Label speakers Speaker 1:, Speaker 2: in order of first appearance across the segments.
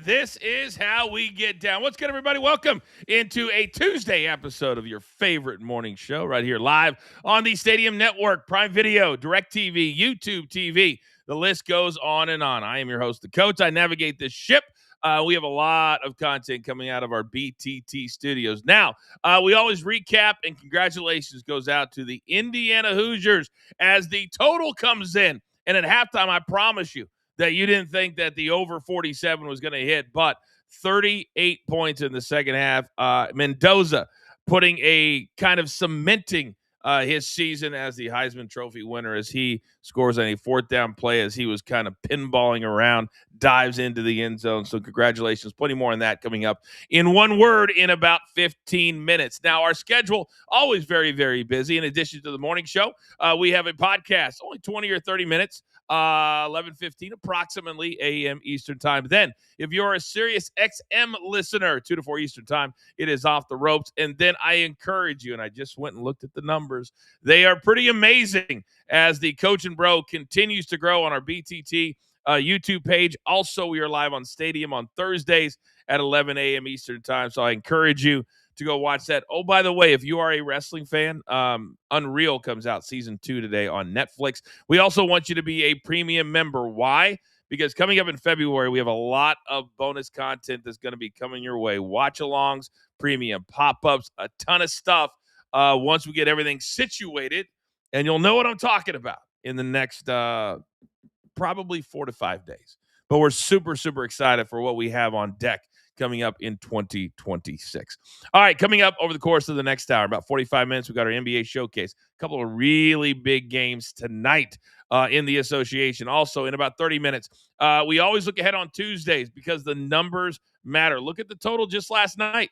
Speaker 1: this is how we get down. What's good, everybody? Welcome into a Tuesday episode of your favorite morning show right here live on the Stadium Network, Prime Video, DirecTV, YouTube TV. The list goes on and on. I am your host, the Coach. I navigate this ship. We have a lot of content coming out of our BTT studios. Now, we always recap, and congratulations goes out to the Indiana Hoosiers as the total comes in. And at halftime, I promise you that you didn't think that the over 47 was going to hit, but 38 points in the second half. Mendoza putting a kind of cementing his season as the Heisman Trophy winner as he scores on a fourth down play as he was kind of pinballing around, dives into the end zone. So congratulations. Plenty more on that coming up in one word in about 15 minutes. Now, our schedule, always very, very busy. In addition to the morning show, we have a podcast, only 20 or 30 minutes, 11:15 approximately a.m. Eastern time. Then, if you're a Sirius XM listener, 2 to 4 Eastern time, it is Off the Ropes. And then I encourage you, and I just went and looked at the numbers. They are pretty amazing as the Coach and Bro continues to grow on our BTT YouTube page. Also, we are live on Stadium on Thursdays at 11 a.m. Eastern time. So I encourage you to go watch that. Oh, by the way, if you are a wrestling fan, Unreal comes out season 2 today on Netflix. We also want you to be a premium member. Why? Because coming up in February, we have a lot of bonus content that's going to be coming your way. Watch-alongs, premium pop-ups, a ton of stuff once we get everything situated. And you'll know what I'm talking about in the next probably 4 to 5 days. But we're super, super excited for what we have on deck coming up in 2026. All right, coming up over the course of the next hour, about 45 minutes, we got our NBA showcase. A couple of really big games tonight in the association. Also, in about 30 minutes, we always look ahead on Tuesdays because the numbers matter. Look at the total just last night.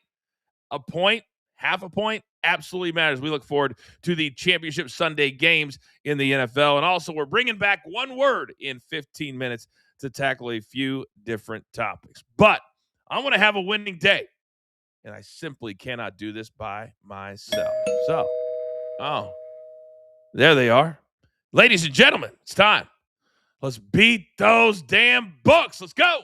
Speaker 1: A point, half a point, absolutely matters. We look forward to the Championship Sunday games in the NFL. And also, we're bringing back one word in 15 minutes to tackle a few different topics. But I want to have a winning day, and I simply cannot do this by myself. So, there they are. Ladies and gentlemen, it's time. Let's beat those damn books. Let's go.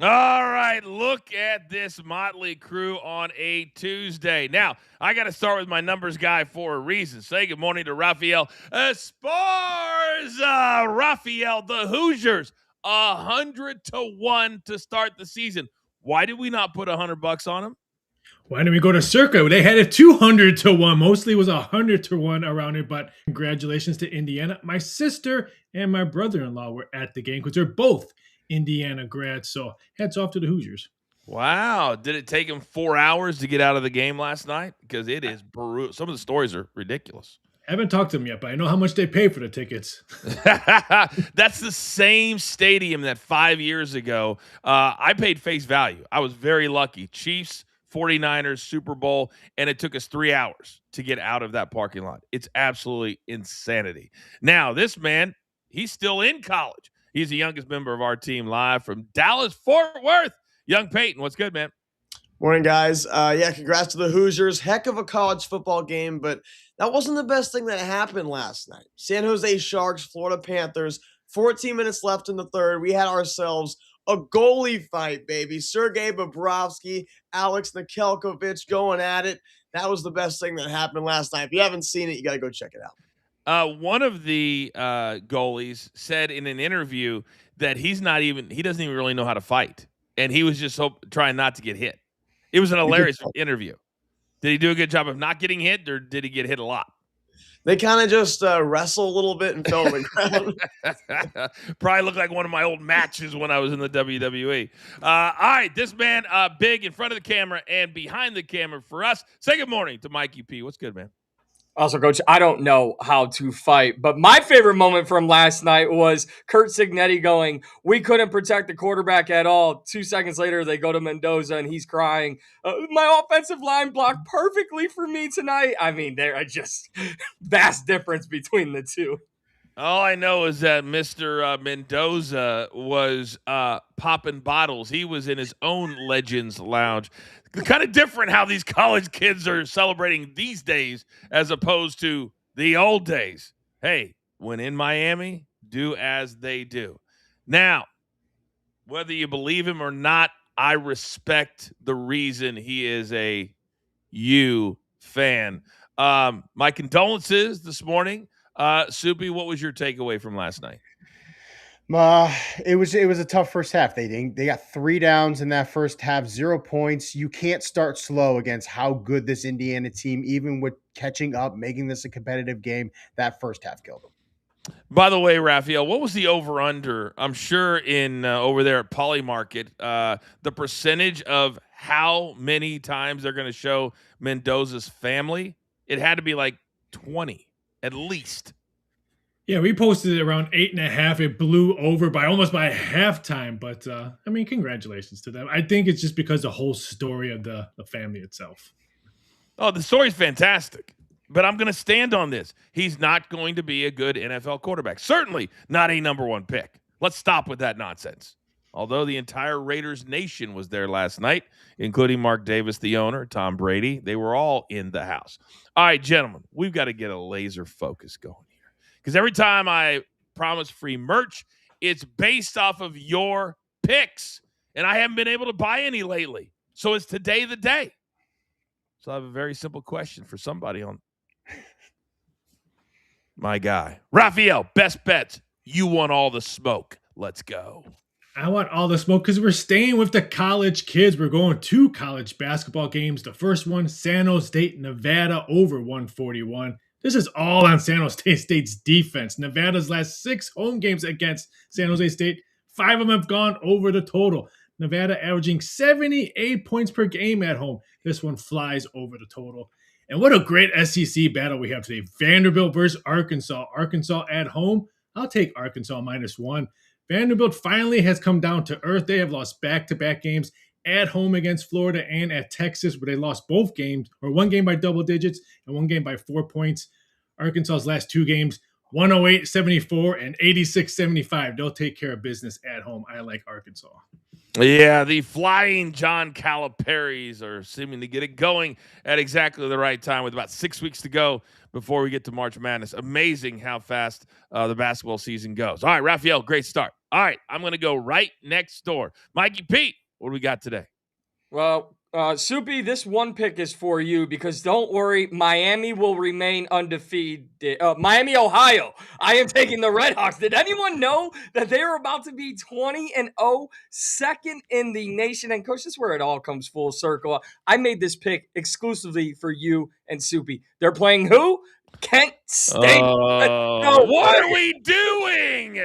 Speaker 1: All right, look at this motley crew on a Tuesday. Now, I got to start with my numbers guy for a reason. Say good morning to Rafael Esparza. Rafael, the Hoosiers, 100-1 to start the season. Why did we not put $100 on them?
Speaker 2: Why didn't we go to Circa? They had it 200-1. Mostly it was 100-1 around it, but congratulations to Indiana. My sister and my brother-in-law were at the game because they're both Indiana grads, so hats off to the Hoosiers.
Speaker 1: Wow. Did it take them 4 hours to get out of the game last night? Because it is brutal. Some of the stories are ridiculous.
Speaker 2: I haven't talked to them yet, but I know how much they pay for the tickets.
Speaker 1: That's the same stadium that 5 years ago I paid face value. I was very lucky. Chiefs, 49ers, Super Bowl, and it took us 3 hours to get out of that parking lot. It's absolutely insanity. Now, this man, he's still in college. He's the youngest member of our team live from Dallas-Fort Worth. Young Peyton, what's good, man?
Speaker 3: Morning, guys. Congrats to the Hoosiers. Heck of a college football game, but that wasn't the best thing that happened last night. San Jose Sharks, Florida Panthers, 14 minutes left in the third. We had ourselves a goalie fight, baby. Sergei Bobrovsky, Alex Nedeljkovic going at it. That was the best thing that happened last night. If you haven't seen it, you got to go check it out.
Speaker 1: One of the goalies said in an interview that he doesn't even really know how to fight. And he was just trying not to get hit. It was an hilarious interview. Did he do a good job of not getting hit, or did he get hit a lot?
Speaker 3: They kind of just wrestle a little bit and fell on the ground.
Speaker 1: Probably looked like one of my old matches when I was in the WWE. All right, this man big in front of the camera and behind the camera for us. Say good morning to Mikey P. What's good, man?
Speaker 4: Also, Coach, I don't know how to fight, but my favorite moment from last night was Kurt Signetti going, "We couldn't protect the quarterback at all." 2 seconds later, they go to Mendoza, and he's crying, "My offensive line blocked perfectly for me tonight." I mean, there are just vast difference between the two.
Speaker 1: All I know is that Mr. Mendoza was popping bottles. He was in his own Legends Lounge. Kind of different how these college kids are celebrating these days as opposed to the old days. Hey, when in Miami, do as they do. Now, whether you believe him or not, I respect the reason he is a U fan. My condolences this morning. Soupy, what was your takeaway from last night?
Speaker 5: It was a tough first half. They got 3 downs in that first half, 0 points. You can't start slow against how good this Indiana team, even with catching up, making this a competitive game. That first half killed them.
Speaker 1: By the way, Raphael, what was the over-under? I'm sure in over there at Poly Market, the percentage of how many times they're going to show Mendoza's family, it had to be like 20 at least.
Speaker 2: Yeah, we posted it around 8.5. It blew over almost by halftime. But I mean, congratulations to them. I think it's just because the whole story of the family itself.
Speaker 1: Oh, the story's fantastic. But I'm going to stand on this. He's not going to be a good NFL quarterback. Certainly not a number 1 pick. Let's stop with that nonsense. Although the entire Raiders nation was there last night, including Mark Davis, the owner, Tom Brady, they were all in the house. All right, gentlemen, we've got to get a laser focus going here. Because every time I promise free merch, it's based off of your picks. And I haven't been able to buy any lately. So is today the day? So I have a very simple question for somebody on my guy. Raphael, best bets. You want all the smoke. Let's go.
Speaker 2: I want all the smoke because we're staying with the college kids. We're going 2 college basketball games. The first one, San Jose State, Nevada over 141. This is all on San Jose State's defense. Nevada's last 6 home games against San Jose State, 5 of them have gone over the total. Nevada averaging 78 points per game at home. This one flies over the total. And what a great SEC battle we have today. Vanderbilt versus Arkansas. Arkansas at home. I'll take Arkansas -1. Vanderbilt finally has come down to earth. They have lost back-to-back games at home against Florida and at Texas, where they lost both games, or 1 game by double digits and 1 game by 4 points. Arkansas's last 2 games, 108-74 and 86-75. They'll take care of business at home. I like Arkansas.
Speaker 1: Yeah, the flying John Calipari's are seeming to get it going at exactly the right time with about 6 weeks to go before we get to March Madness. Amazing how fast the basketball season goes. All right, Raphael, great start. All right, I'm going to go right next door. Mikey Pete, what do we got today?
Speaker 4: Well, Soupy, this one pick is for you because don't worry, Miami will remain undefeated. Miami, Ohio. I am taking the Redhawks. Did anyone know that they were about to be 20-0, second in the nation? And Coach, this is where it all comes full circle. I made this pick exclusively for you and Soupy. They're playing who? Kent State.
Speaker 1: What are we doing?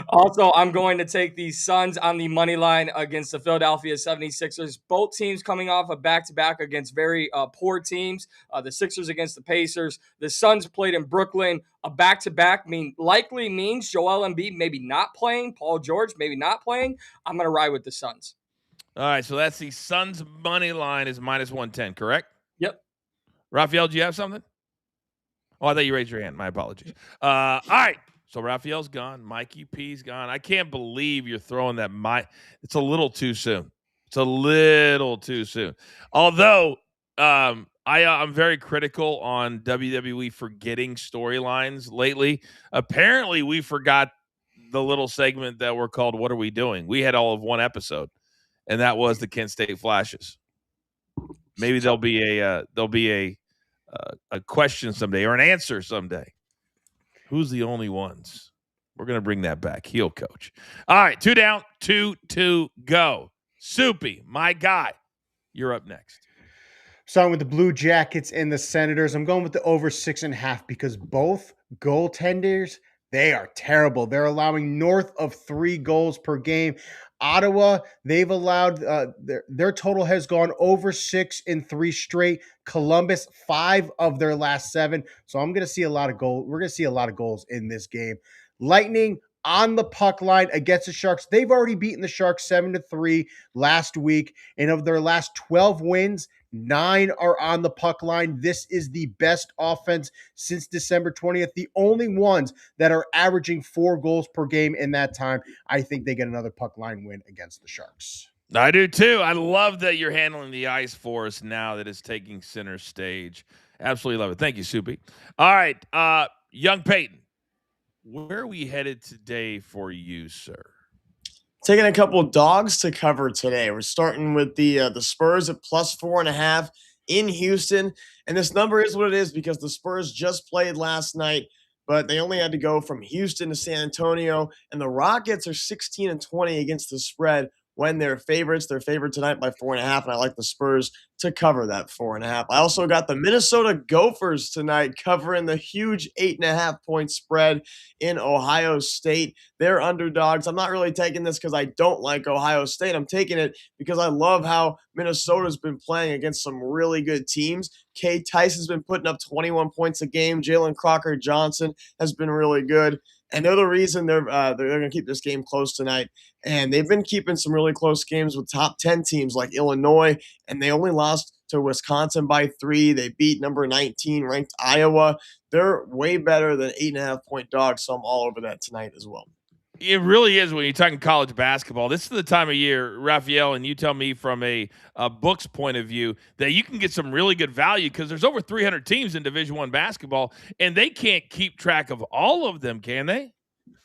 Speaker 4: Also, I'm going to take the Suns on the money line against the Philadelphia 76ers. Both teams coming off a back-to-back against very poor teams. The Sixers against the Pacers. The Suns played in Brooklyn. A back-to-back likely means Joel Embiid maybe not playing. Paul George maybe not playing. I'm going to ride with the Suns.
Speaker 1: All right, so that's the Suns money line is -110, correct?
Speaker 4: Yep.
Speaker 1: Raphael, do you have something? Oh, I thought you raised your hand. My apologies. All right. So Raphael's gone. Mikey P's gone. I can't believe you're throwing that. It's a little too soon. It's a little too soon. Although I'm very critical on WWE forgetting storylines lately. Apparently, we forgot the little segment that we're called "What Are We Doing?" We had all of 1 episode, and that was the Kent State Flashes. Maybe there'll be a question someday or an answer someday. Who's the only ones? We're going to bring that back. Heel coach. All right, 2 down, 2 to go. Soupy, my guy, you're up next.
Speaker 5: Starting with the Blue Jackets and the Senators. I'm going with the over 6.5 because both goaltenders, they are terrible. They're allowing north of 3 goals per game. Ottawa, they've allowed their total has gone over 6 in 3 straight. Columbus, 5 of their last 7. So I'm going to see a lot of goals. We're going to see a lot of goals in this game. Lightning, on the puck line against the Sharks. They've already beaten the Sharks 7-3 last week. And of their last 12 wins, 9 are on the puck line. This is the best offense since December 20th. The only ones that are averaging 4 goals per game in that time. I think they get another puck line win against the Sharks.
Speaker 1: I do too. I love that you're handling the ice for us now that it's taking center stage. Absolutely love it. Thank you, Soupy. All right, young Peyton, where are we headed today for you, sir?
Speaker 3: Taking a couple of dogs to cover today. We're starting with the Spurs at +4.5 in Houston. And this number is what it is because the Spurs just played last night, but they only had to go from Houston to San Antonio. And the Rockets are 16-20 against the spread when they're favorites. They're favored tonight by 4.5, and I like the Spurs to cover that 4.5. I also got the Minnesota Gophers tonight covering the huge 8.5-point spread in Ohio State. They're underdogs. I'm not really taking this because I don't like Ohio State. I'm taking it because I love how Minnesota's been playing against some really good teams. Kay Tyson's been putting up 21 points a game. Jalen Crocker-Johnson has been really good. And they're the reason they're going to keep this game close tonight. And they've been keeping some really close games with top 10 teams like Illinois, and they only lost to Wisconsin by 3. They beat number 19 ranked Iowa. They're way better than 8.5-point dogs, so I'm all over that tonight as well.
Speaker 1: It really is when you're talking college basketball. This is the time of year, Raphael, and you tell me from a book's point of view that you can get some really good value because there's over 300 teams in Division I basketball, and they can't keep track of all of them, can they?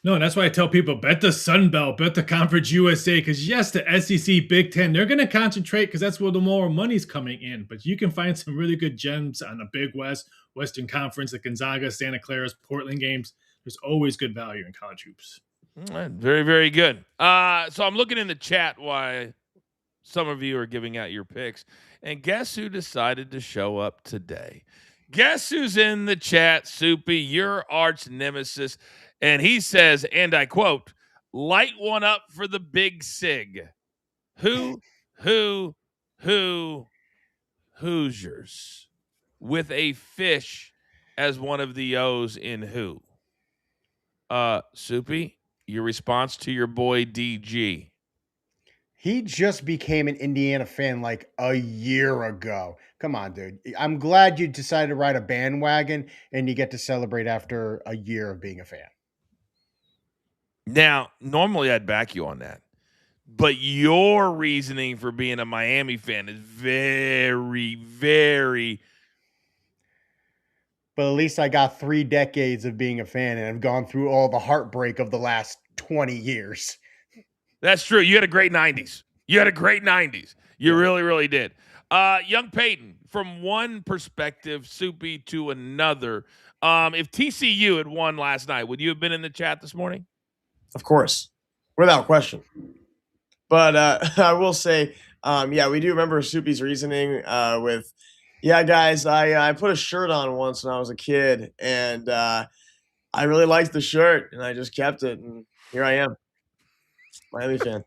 Speaker 2: No, and that's why I tell people, bet the Sun Belt, bet the Conference USA, because yes, the SEC, Big Ten, they're going to concentrate because that's where the more money's coming in. But you can find some really good gems on the Big West, Western Conference, the Gonzaga, Santa Clara's, Portland games. There's always good value in college hoops.
Speaker 1: Very, very good. So I'm looking in the chat while some of you are giving out your picks. And guess who decided to show up today? Guess who's in the chat, Soupy, your arch nemesis. And he says, and I quote, light one up for the big sig. Hoosiers with a fish as one of the O's in who? Soupy, your response to your boy DG.
Speaker 5: He just became an Indiana fan like a year ago. Come on, dude. I'm glad you decided to ride a bandwagon and you get to celebrate after a year of being a fan.
Speaker 1: Now, normally I'd back you on that. But your reasoning for being a Miami fan is very, very...
Speaker 5: But at least I got 3 decades of being a fan, and I've gone through all the heartbreak of the last 20 years.
Speaker 1: That's true. You had a great 90s. You really, really did. Young Peyton, from one perspective, Soupy, to another, if TCU had won last night, would you have been in the chat this morning?
Speaker 3: Of course, without question. But I will say, we do remember Soupy's reasoning with, guys, I put a shirt on once when I was a kid, and I really liked the shirt, and I just kept it, and here I am, Miami fan.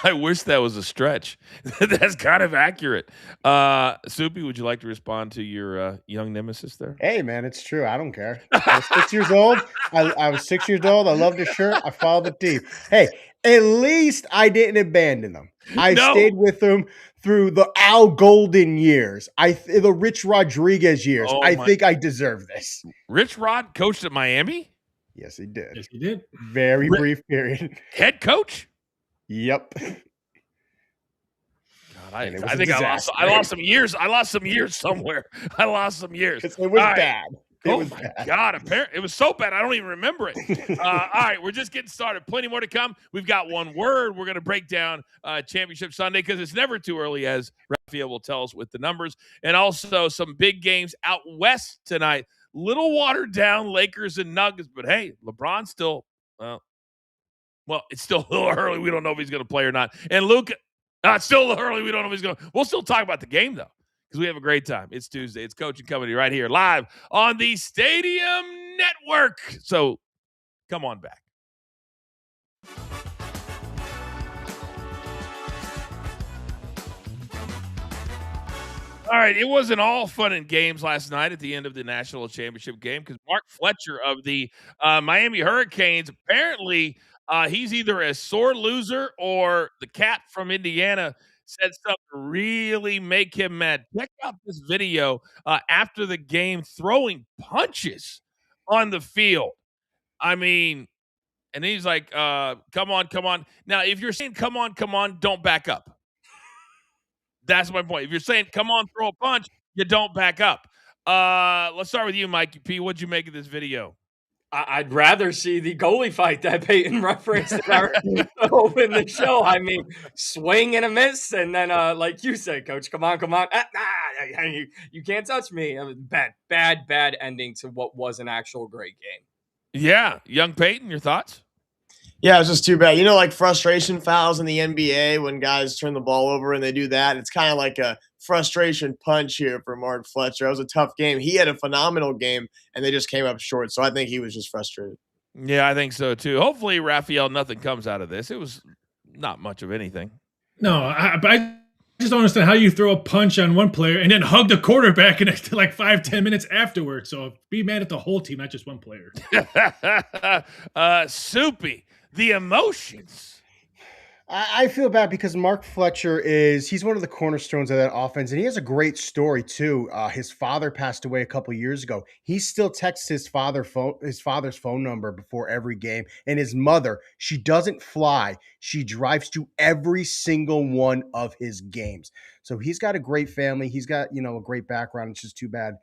Speaker 1: I wish that was a stretch. That's kind of accurate. Soupy, would you like to respond to your young nemesis there?
Speaker 5: Hey, man, it's true. I don't care. I was 6 years old. I was 6 years old. I loved his shirt. I followed the team. Hey, at least I didn't abandon them. I stayed with them through the Al Golden years. The Rich Rodriguez years. I think I deserve this.
Speaker 1: Rich Rod coached at Miami?
Speaker 5: Yes, he did.
Speaker 2: Yes, he did.
Speaker 5: Very brief period.
Speaker 1: Head coach?
Speaker 5: Yep.
Speaker 1: God, I think I lost some years. I lost some years somewhere. I lost some years.
Speaker 5: It was bad.
Speaker 1: God, apparently it was so bad I don't even remember it. All right, we're just getting started. Plenty more to come. We've got one word. We're going to break down Championship Sunday because it's never too early, as Raphael will tell us with the numbers, and also some big games out west tonight. Little watered down, Lakers and Nuggets, but hey, LeBron's still well, it's still a little early. We don't know if he's going to play or not. And Luka, it's still a little early. We don't know if he's going to. We'll still talk about the game, though, because we have a great time. It's Tuesday. It's Coaching Company right here live on the Stadium Network. So come on back. All right, it wasn't all fun and games last night at the end of the national championship game because Mark Fletcher of the Miami Hurricanes, apparently he's either a sore loser or the cat from Indiana said something to really make him mad. Check out this video after the game throwing punches on the field. I mean, and he's like, come on, come on. Now, if you're saying come on, don't back up. That's my point. If you're saying, come on, throw a punch, you don't back up. Let's start with you, Mikey P. What'd you make of this video?
Speaker 4: I'd rather see the goalie fight that Peyton referenced to open the show. I mean, swing and a miss, and then, like you said, Coach, come on. You can't touch me. Bad ending to what was an actual great game.
Speaker 1: Yeah. Young Peyton, your thoughts?
Speaker 3: Yeah, it's just too bad. You know, like frustration fouls in the NBA when guys turn the ball over and they do that. It's kind of like a frustration punch here for Mark Fletcher. It was a tough game. He had a phenomenal game, and they just came up short. So I think he was just frustrated.
Speaker 1: Yeah, I think so too. Hopefully, Raphael, nothing comes out of this. It was not much of anything.
Speaker 2: No, I just don't understand how you throw a punch on one player and then hug the quarterback in like 5-10 minutes afterwards. So be mad at the whole team, not just one player.
Speaker 1: Soupy, the emotions.
Speaker 5: I feel bad because Mark Fletcher he's one of the cornerstones of that offense, and he has a great story too. His father passed away a couple years ago. He still texts his father's phone number before every game, and his mother, she doesn't fly. She drives to every single one of his games. So he's got a great family. He's got, a great background. It's just too bad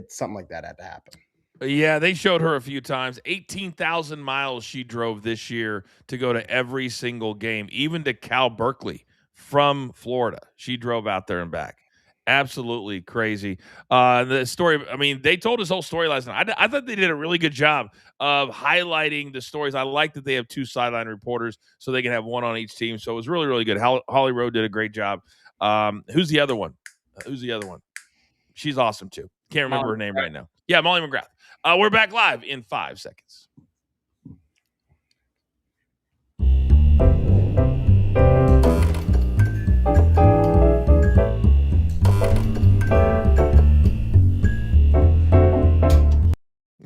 Speaker 5: something like that had to happen.
Speaker 1: Yeah, they showed her a few times. 18,000 miles she drove this year to go to every single game, even to Cal Berkeley from Florida. She drove out there and back. Absolutely crazy. The story, I mean, they told his whole story last night. I thought they did a really good job of highlighting the stories. I like that they have two sideline reporters so they can have one on each team. So it was really, really good. Holly Rowe did a great job. Who's the other one? She's awesome too. Can't remember her name right now. Yeah, Molly McGrath. We're back live in 5 seconds.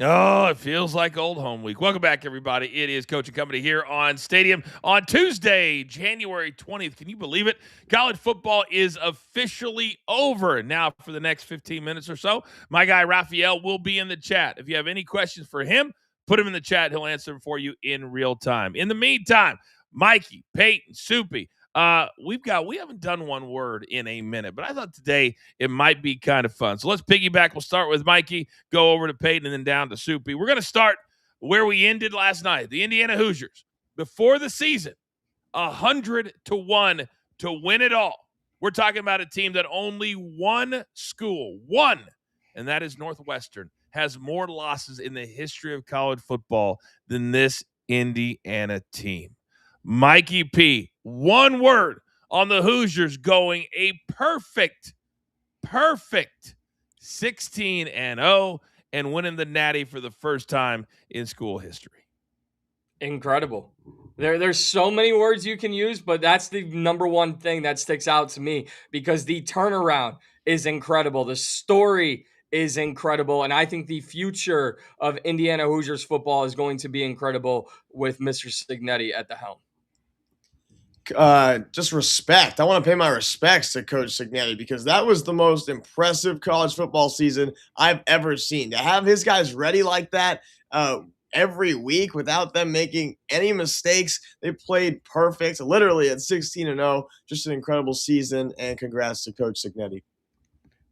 Speaker 1: Oh, it feels like old home week. Welcome back, everybody. It is Coach and Company here on Stadium on Tuesday, January 20th. Can you believe it? College football is officially over. Now, for the next 15 minutes or so, my guy Raphael will be in the chat. If you have any questions for him, put them in the chat. He'll answer them for you in real time. In the meantime, Mikey, Peyton, Soupy, we haven't done one word in a minute, but I thought today it might be kind of fun. So let's piggyback. We'll start with Mikey, go over to Peyton, and then down to Soupy. We're going to start where we ended last night. The Indiana Hoosiers, before the season, 100-1 to win it all. We're talking about a team that only one school, and that is Northwestern, has more losses in the history of college football than this Indiana team. Mikey P, one word on the Hoosiers going a perfect 16-0 and winning the Natty for the first time in school history.
Speaker 4: Incredible. There's so many words you can use, but that's the number one thing that sticks out to me because the turnaround is incredible. The story is incredible, and I think the future of Indiana Hoosiers football is going to be incredible with Mr. Cignetti at the helm.
Speaker 3: Just respect. I want to pay my respects to Coach Cignetti because that was the most impressive college football season I've ever seen. To have his guys ready like that every week without them making any mistakes, they played perfect, literally at 16-0. Just an incredible season, and congrats to Coach Cignetti.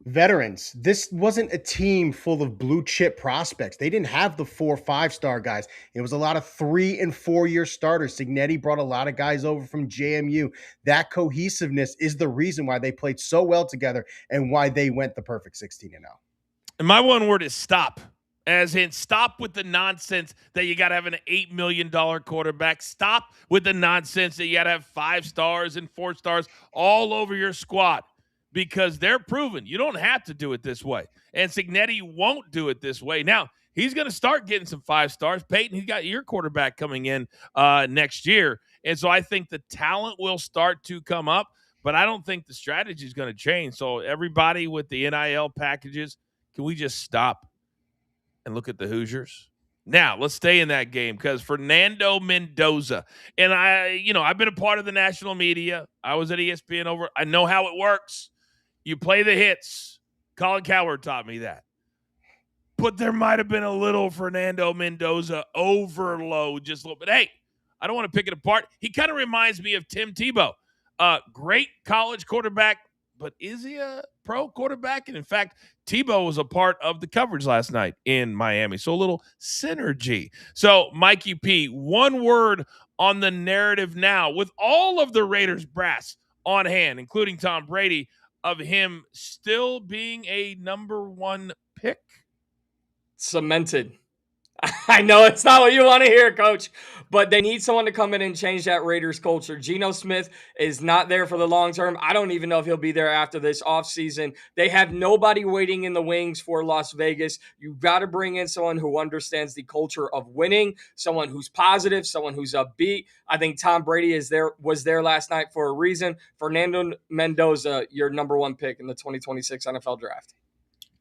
Speaker 5: Veterans. This wasn't a team full of blue chip prospects. They didn't have the 4 5-star guys. It was a lot of 3 and 4 year starters. Cignetti brought a lot of guys over from JMU. That cohesiveness is the reason why they played so well together and why they went the perfect 16-0.
Speaker 1: And my one word is stop. As in, stop with the nonsense that you got to have an $8 million quarterback. Stop with the nonsense that you got to have 5 stars and 4 stars all over your squad. Because they're proven you don't have to do it this way. And Cignetti won't do it this way. Now, he's going to start getting some 5 stars. Peyton, he's got your quarterback coming in next year. And so I think the talent will start to come up. but I don't think the strategy is going to change. So everybody with the NIL packages, can we just stop and look at the Hoosiers? Now, let's stay in that game because Fernando Mendoza, and I've been a part of the national media. I was at ESPN I know how it works. You play the hits. Colin Cowherd taught me that. But there might have been a little Fernando Mendoza overload, just a little bit. Hey, I don't want to pick it apart. He kind of reminds me of Tim Tebow. Great college quarterback, but is he a pro quarterback? And in fact, Tebow was a part of the coverage last night in Miami. So a little synergy. So Mikey P, one word on the narrative now with all of the Raiders brass on hand, including Tom Brady, of him still being a number one pick.
Speaker 4: Cemented. I know it's not what you want to hear, Coach, but they need someone to come in and change that Raiders culture. Geno Smith is not there for the long term. I don't even know if he'll be there after this offseason. They have nobody waiting in the wings for Las Vegas. You've got to bring in someone who understands the culture of winning, someone who's positive, someone who's upbeat. I think Tom Brady was there last night for a reason. Fernando Mendoza, your number one pick in the 2026 NFL Draft.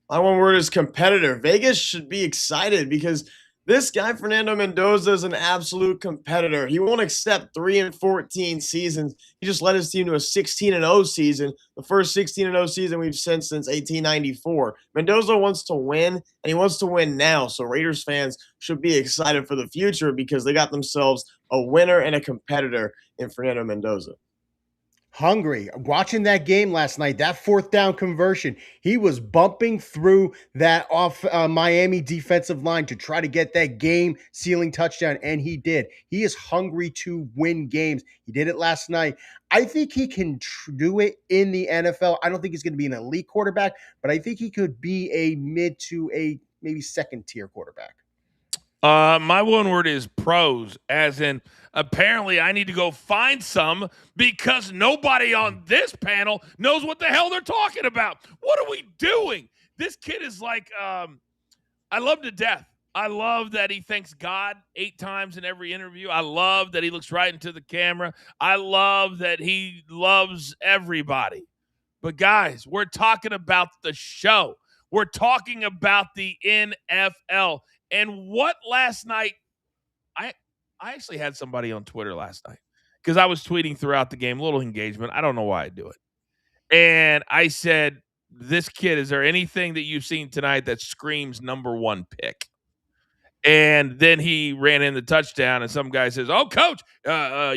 Speaker 3: My one word is competitor. Vegas should be excited because this guy, Fernando Mendoza, is an absolute competitor. He won't accept 3-14 seasons. He just led his team to a 16-0 season, the first 16-0 season we've seen since 1894. Mendoza wants to win, and he wants to win now. So Raiders fans should be excited for the future because they got themselves a winner and a competitor in Fernando Mendoza.
Speaker 5: Hungry. Watching that game last night, that fourth down conversion, he was bumping through that off Miami defensive line to try to get that game-sealing touchdown, and he did. He is hungry to win games. He did it last night. I think he can do it in the NFL. I don't think he's going to be an elite quarterback, but I think he could be a mid to a maybe second-tier quarterback.
Speaker 1: My one word is pros, as in apparently I need to go find some because nobody on this panel knows what the hell they're talking about. What are we doing? This kid is like, I love to death. I love that he thanks God 8 times in every interview. I love that he looks right into the camera. I love that he loves everybody. But guys, we're talking about the show. We're talking about the NFL. And what last night, I actually had somebody on Twitter last night because I was tweeting throughout the game, a little engagement. I don't know why I do it. And I said, this kid, is there anything that you've seen tonight that screams number one pick? And then he ran in the touchdown, and some guy says, oh, Coach,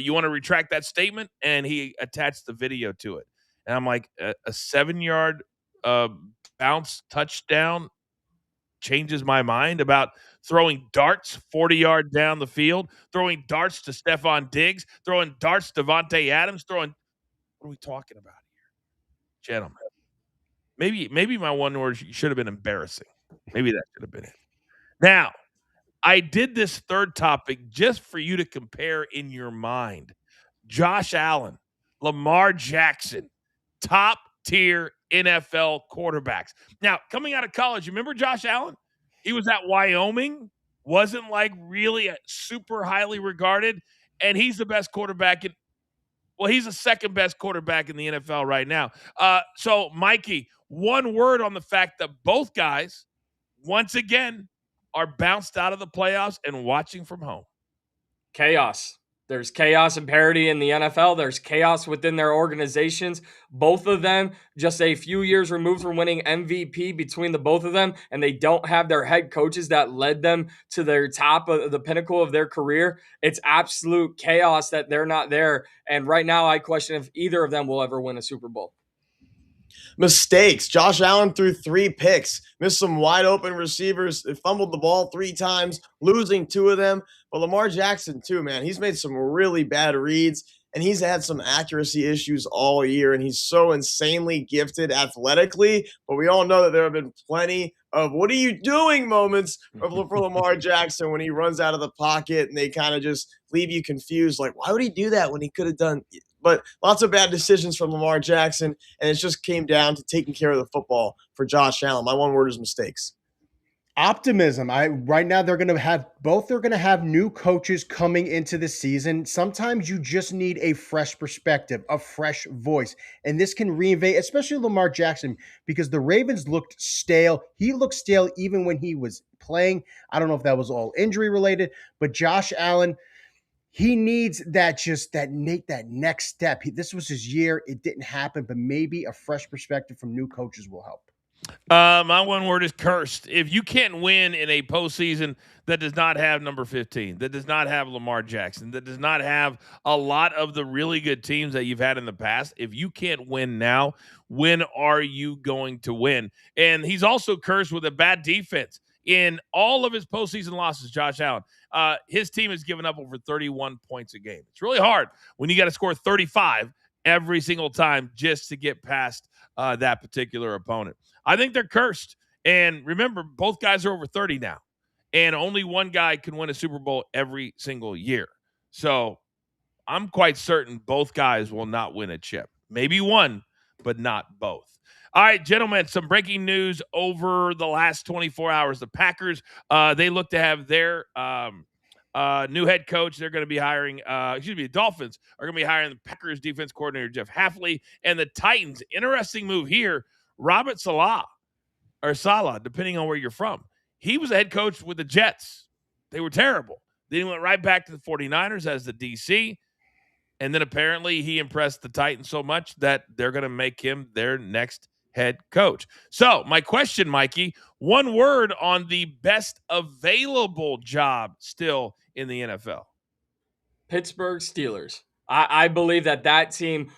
Speaker 1: you want to retract that statement? And he attached the video to it. And I'm like, a 7-yard bounce touchdown changes my mind about throwing darts 40 yards down the field, throwing darts to Stephon Diggs, throwing darts to Vontae Adams, what are we talking about here? Gentlemen, maybe my one word should have been embarrassing. Maybe that should have been it. Now, I did this third topic just for you to compare in your mind. Josh Allen, Lamar Jackson, top tier NFL quarterbacks. Now, coming out of college, you remember Josh Allen? He was at Wyoming, wasn't like really super highly regarded, and he's the best quarterback he's the second best quarterback in the NFL right now. So, Mikey, one word on the fact that both guys, once again, are bounced out of the playoffs and watching from home.
Speaker 4: Chaos. There's chaos and parity in the NFL. There's chaos within their organizations. Both of them just a few years removed from winning MVP between the both of them, and they don't have their head coaches that led them to their top of the pinnacle of their career. It's absolute chaos that they're not there. And right now, I question if either of them will ever win a Super Bowl.
Speaker 3: Mistakes. Josh Allen threw 3 picks, missed some wide open receivers, fumbled the ball 3 times, losing 2 of them. But Lamar Jackson too, man, he's made some really bad reads, and he's had some accuracy issues all year, and he's so insanely gifted athletically. But we all know that there have been plenty of what are you doing moments for Lamar Jackson when he runs out of the pocket and they kind of just leave you confused. Like, why would he do that when he could have done – but lots of bad decisions from Lamar Jackson, and it just came down to taking care of the football for Josh Allen. My one word is mistakes.
Speaker 5: Optimism. Right now they're going to have new coaches coming into the season. Sometimes you just need a fresh perspective, a fresh voice, and this can reinvent, especially Lamar Jackson, because the Ravens looked stale. He looked stale even when he was playing. I don't know if that was all injury related, but Josh Allen, he needs that next step. This was his year. It didn't happen, but maybe a fresh perspective from new coaches will help.
Speaker 1: My one word is cursed. If you can't win in a postseason that does not have number 15, that does not have Lamar Jackson, that does not have a lot of the really good teams that you've had in the past, if you can't win now, when are you going to win? And he's also cursed with a bad defense. In all of his postseason losses, Josh Allen, his team has given up over 31 points a game. It's really hard when you got to score 35 every single time just to get past that particular opponent. I think they're cursed. And remember, both guys are over 30 now. And only one guy can win a Super Bowl every single year. So I'm quite certain both guys will not win a chip. Maybe one, but not both. All right, gentlemen, some breaking news over the last 24 hours. The Packers, they look to have their new head coach. They're going to be hiring, the Dolphins are going to be hiring the Packers defense coordinator, Jeff Hafley, and the Titans. Interesting move here. Robert Saleh, depending on where you're from. He was a head coach with the Jets. They were terrible. Then he went right back to the 49ers as the DC. And then apparently he impressed the Titans so much that they're going to make him their next head coach. So my question, Mikey, one word on the best available job still in the NFL.
Speaker 4: Pittsburgh Steelers. I believe that team,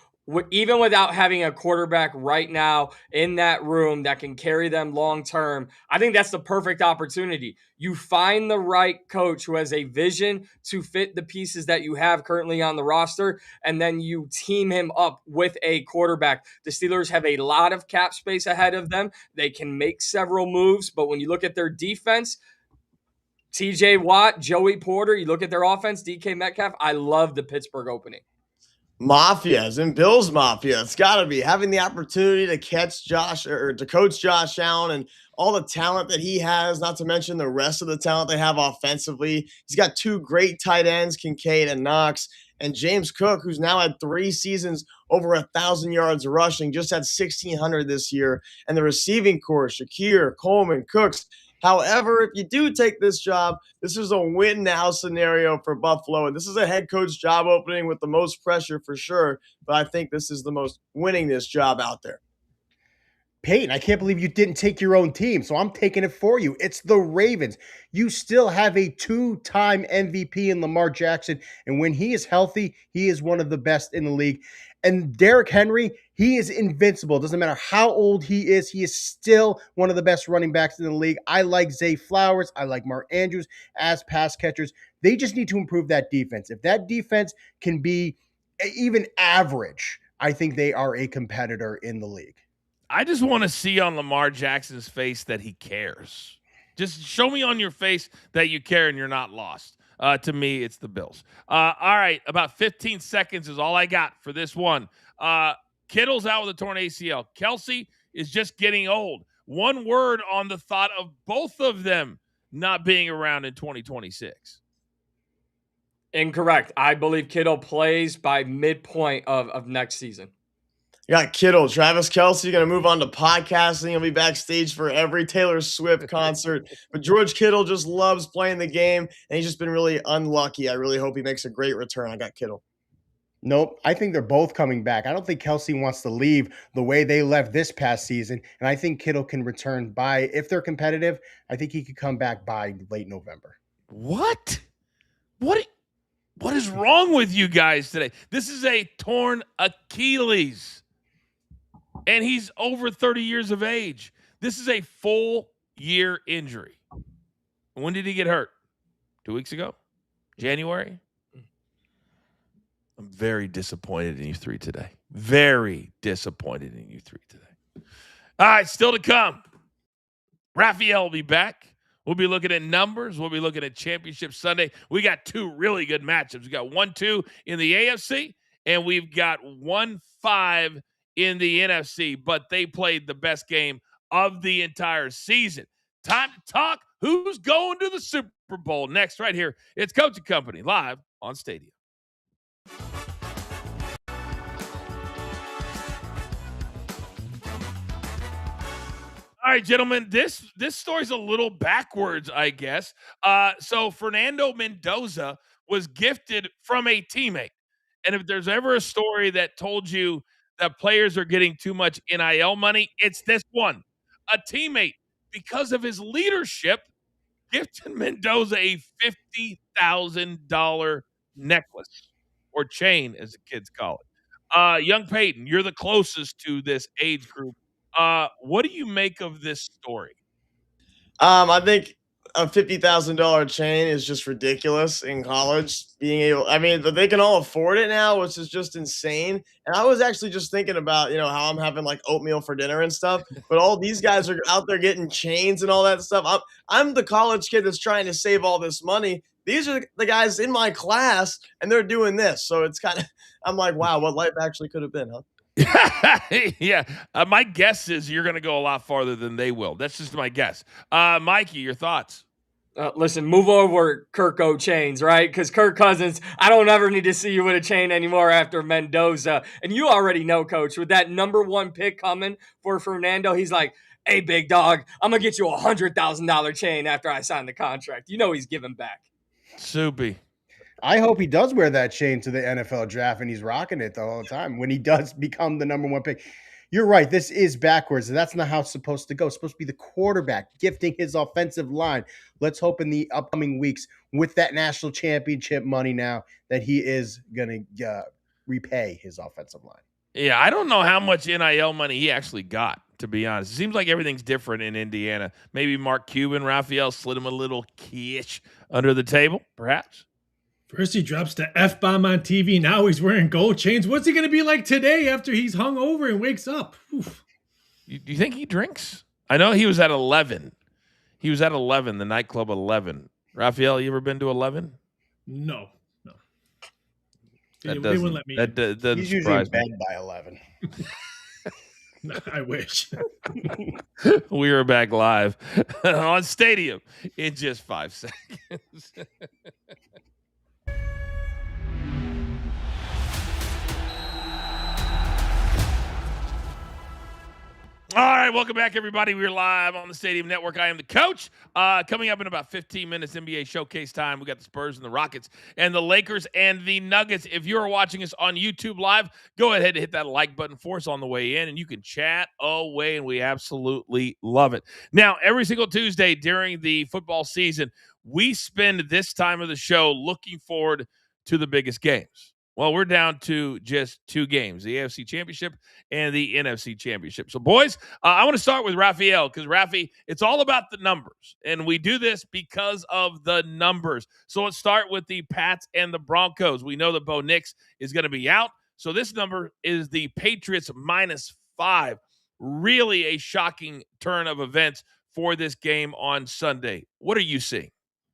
Speaker 4: even without having a quarterback right now in that room that can carry them long term, I think that's the perfect opportunity. You find the right coach who has a vision to fit the pieces that you have currently on the roster, and then you team him up with a quarterback. The Steelers have a lot of cap space ahead of them. They can make several moves, but when you look at their defense, TJ Watt, Joey Porter, you look at their offense, DK Metcalf, I love the Pittsburgh opening.
Speaker 3: Mafias and Bills Mafia. It's got to be having the opportunity to to coach Josh Allen and all the talent that he has, not to mention the rest of the talent they have offensively. He's got two great tight ends, Kincaid and Knox, and James Cook, who's now had 3 seasons over 1,000 yards rushing, just had 1,600 this year. And the receiving corps, Shakir, Coleman, Cooks. However, if you do take this job, this is a win now scenario for Buffalo. And this is a head coach job opening with the most pressure for sure. But I think this is the most winningest job out there.
Speaker 5: Peyton, I can't believe you didn't take your own team, so I'm taking it for you. It's the Ravens. You still have a 2-time MVP in Lamar Jackson, and when he is healthy, he is one of the best in the league. And Derrick Henry, he is invincible. Doesn't matter how old he is still one of the best running backs in the league. I like Zay Flowers. I like Mark Andrews as pass catchers. They just need to improve that defense. If that defense can be even average, I think they are a competitor in the league.
Speaker 1: I just want to see on Lamar Jackson's face that he cares. Just show me on your face that you care and you're not lost. To me, it's the Bills. All right, about 15 seconds is all I got for this one. Kittle's out with a torn ACL. Kelsey is just getting old. One word on the thought of both of them not being around in 2026.
Speaker 4: Incorrect. I believe Kittle plays by midpoint of next season.
Speaker 3: You got Kittle, Travis Kelce going to move on to podcasting. He'll be backstage for every Taylor Swift concert. But George Kittle just loves playing the game, and he's just been really unlucky. I really hope he makes a great return. I got Kittle.
Speaker 5: Nope. I think they're both coming back. I don't think Kelce wants to leave the way they left this past season. And I think Kittle can return if they're competitive, I think he could come back by late November.
Speaker 1: What? What is wrong with you guys today? This is a torn Achilles. And he's over 30 years of age. This is a full year injury. When did he get hurt? 2 weeks ago? January? I'm very disappointed in you three today. Very disappointed in you three today. All right, still to come. Raphael will be back. We'll be looking at numbers. We'll be looking at Championship Sunday. We got 2 really good matchups. We got 1-2 in the AFC, and we've got 1-5 in the NFC, but they played the best game of the entire season. time to talk who's going to the Super Bowl next, right here. It's Coach and Company live on Stadium. All right, gentlemen, this story's a little backwards, I guess. So Fernando Mendoza was gifted from a teammate. And if there's ever a story that told you that players are getting too much NIL money, it's this one. A teammate, because of his leadership, gifted Mendoza a $50,000 necklace or chain, as the kids call it. Young Peyton, you're the closest to this age group. What do you make of this story?
Speaker 3: I think a $50,000 chain is just ridiculous in college. They can all afford it now, which is just insane. And I was actually just thinking about, how I'm having like oatmeal for dinner and stuff. But all these guys are out there getting chains and all that stuff. I'm the college kid that's trying to save all this money. These are the guys in my class, and they're doing this. So it's kind of, I'm like, wow, what life actually could have been, huh?
Speaker 1: Yeah. My guess is you're going to go a lot farther than they will. That's just my guess. Mikey, your thoughts?
Speaker 4: Listen, move over Kirk O chains, right? Because Kirk Cousins, I don't ever need to see you with a chain anymore after Mendoza. And you already know, Coach, with that number 1 pick coming for Fernando, he's like, hey, big dog, I'm going to get you a $100,000 chain after I sign the contract. You know he's giving back.
Speaker 1: Soupy.
Speaker 5: I hope he does wear that chain to the NFL draft and he's rocking it the whole time when he does become the number 1 pick. You're right. This is backwards. That's not how it's supposed to go. It's supposed to be the quarterback gifting his offensive line. Let's hope in the upcoming weeks with that national championship money now that he is going to repay his offensive line.
Speaker 1: Yeah, I don't know how much NIL money he actually got, to be honest. It seems like everything's different in Indiana. Maybe Mark Cuban, Raphael slid him a little kish under the table, perhaps.
Speaker 2: First he drops the F-bomb on TV. Now he's wearing gold chains. What's he going to be like today after he's hung over and wakes up? Oof.
Speaker 1: Do you think he drinks? I know he was at 11. He was at 11, the nightclub 11. Raphael, you ever been to 11?
Speaker 2: No.
Speaker 1: That
Speaker 2: they wouldn't let me.
Speaker 1: doesn't
Speaker 5: He's usually in
Speaker 1: surprise
Speaker 5: bed
Speaker 1: me.
Speaker 5: by 11.
Speaker 2: I wish.
Speaker 1: We are back live on Stadium in just 5 seconds. All right, welcome back, everybody. We're live on the Stadium Network. I am the coach. Coming up in about 15 minutes, NBA Showcase time. We got the Spurs and the Rockets and the Lakers and the Nuggets. If you are watching us on YouTube Live, go ahead and hit that like button for us on the way in, and you can chat away, and we absolutely love it. Now, every single Tuesday during the football season, we spend this time of the show looking forward to the biggest games. Well, we're down to just 2 games, the AFC Championship and the NFC Championship. So, boys, I want to start with Raphael because, Rafi, it's all about the numbers. And we do this because of the numbers. So let's start with the Pats and the Broncos. We know that Bo Nix is going to be out. So this number is the Patriots -5. Really a shocking turn of events for this game on Sunday. What are you seeing?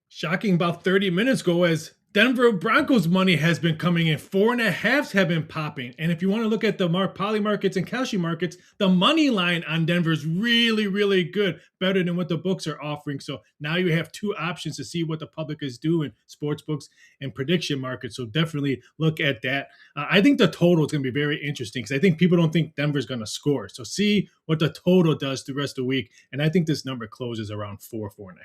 Speaker 2: Shocking about 30 minutes ago as Denver Broncos money has been coming in. 4.5s have been popping. And if you want to look at the poly markets and Kalshi markets, the money line on Denver is really, really good. Better than what the books are offering. So now you have 2 options to see what the public is doing, sports books and prediction markets. So definitely look at that. I think the total is going to be very interesting because I think people don't think Denver's going to score. So see what the total does the rest of the week. And I think this number closes around 4.5.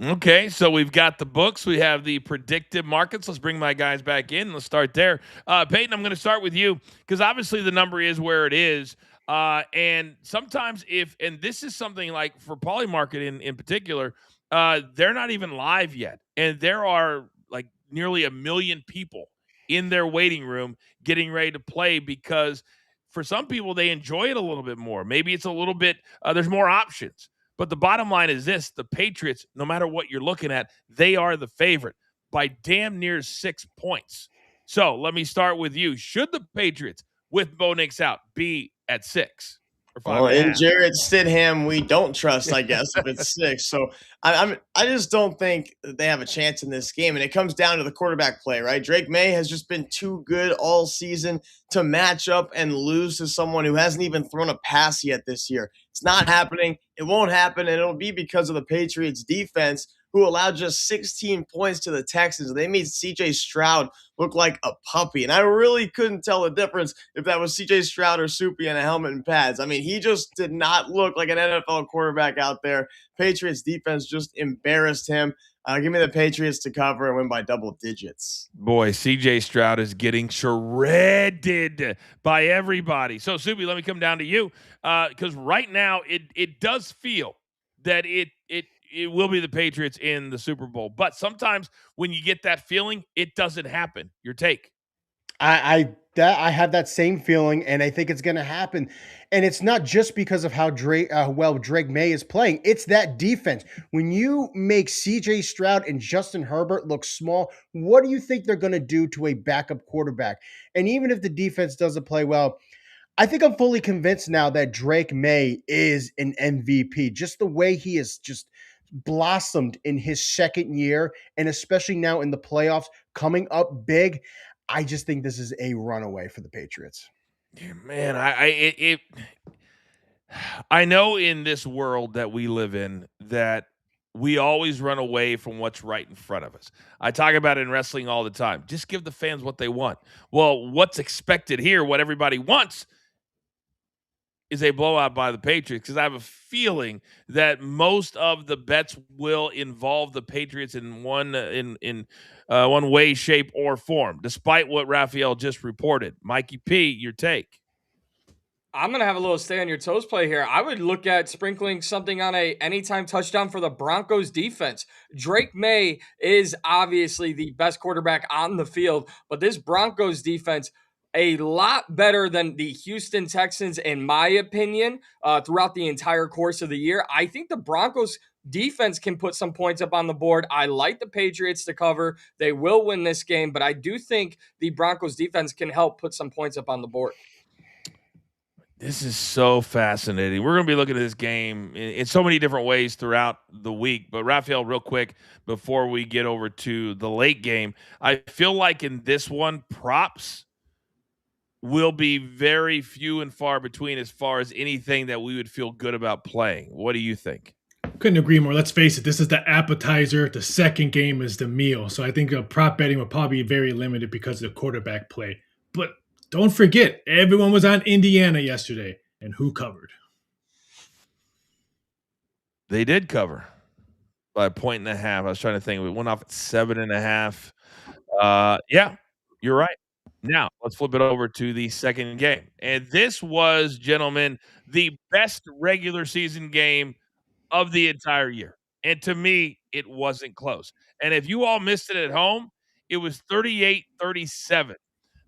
Speaker 1: Okay, so we've got the books. We have the predictive markets. Let's bring my guys back in. Let's start there. Peyton, I'm going to start with you because obviously the number is where it is. And sometimes and this is something like for Polymarket in particular, they're not even live yet. And there are like nearly 1 million people in their waiting room getting ready to play because for some people, they enjoy it a little bit more. Maybe it's a little bit, there's more options. But the bottom line is this, the Patriots, no matter what you're looking at, they are the favorite by damn near 6 points. So let me start with you. Should the Patriots, with Bo Nix out, be at 6 or 5?
Speaker 3: Well, in Jarrett Stidham, we don't trust, I guess, if it's 6. So I just don't think that they have a chance in this game. And it comes down to the quarterback play, right? Drake May has just been too good all season to match up and lose to someone who hasn't even thrown a pass yet this year. It's not happening. it won't happen, and it'll be because of the Patriots defense, who allowed just 16 points to the Texans. They made C.J. Stroud look like a puppy, and I really couldn't tell the difference if that was C.J. Stroud or Soupy in a helmet and pads. I mean, he just did not look like an NFL quarterback out there. Patriots defense just embarrassed him. Give me the Patriots to cover and win by double digits.
Speaker 1: Boy, C.J. Stroud is getting shredded by everybody. So, Soupy, let me come down to you, because right now it does feel that it will be the Patriots in the Super Bowl. But sometimes when you get that feeling, it doesn't happen. Your take?
Speaker 5: I have that same feeling, and I think it's going to happen. And it's not just because of how Drake May is playing. It's that defense. When you make C.J. Stroud and Justin Herbert look small, what do you think they're going to do to a backup quarterback? And even if the defense doesn't play well, I think I'm fully convinced now that Drake May is an MVP. Just the way he has just blossomed in his second year, and especially now in the playoffs, coming up big. I just think this is a runaway for the Patriots.
Speaker 1: Yeah, man, I know in this world that we live in that we always run away from what's right in front of us. I talk about it in wrestling all the time. Just give the fans what they want. Well, what's expected here, what everybody wants, is a blowout by the Patriots, because I have a feeling that most of the bets will involve the Patriots in one way, shape, or form, despite what Raphael just reported. Mikey P, your take?
Speaker 4: I'm going to have a little stay on your toes play here. I would look at sprinkling something on a anytime touchdown for the Broncos defense. Drake May is obviously the best quarterback on the field, but this Broncos defense, a lot better than the Houston Texans, in my opinion, throughout the entire course of the year. I think the Broncos defense can put some points up on the board. I like the Patriots to cover. They will win this game, but I do think the Broncos defense can help put some points up on the board.
Speaker 1: This is so fascinating. We're going to be looking at this game in so many different ways throughout the week. But, Raphael, real quick, before we get over to the late game, I feel like in this one, props will be very few and far between as far as anything that we would feel good about playing. What do you think?
Speaker 2: Couldn't agree more. Let's face it, this is the appetizer. The second game is the meal. So I think prop betting will probably be very limited because of the quarterback play. But don't forget, everyone was on Indiana yesterday. And who covered?
Speaker 1: They did cover by 1.5. I was trying to think. We went off at 7.5. Yeah, you're right. Now, let's flip it over to the second game. And this was, gentlemen, the best regular season game of the entire year. And to me, it wasn't close. And if you all missed it at home, it was 38-37.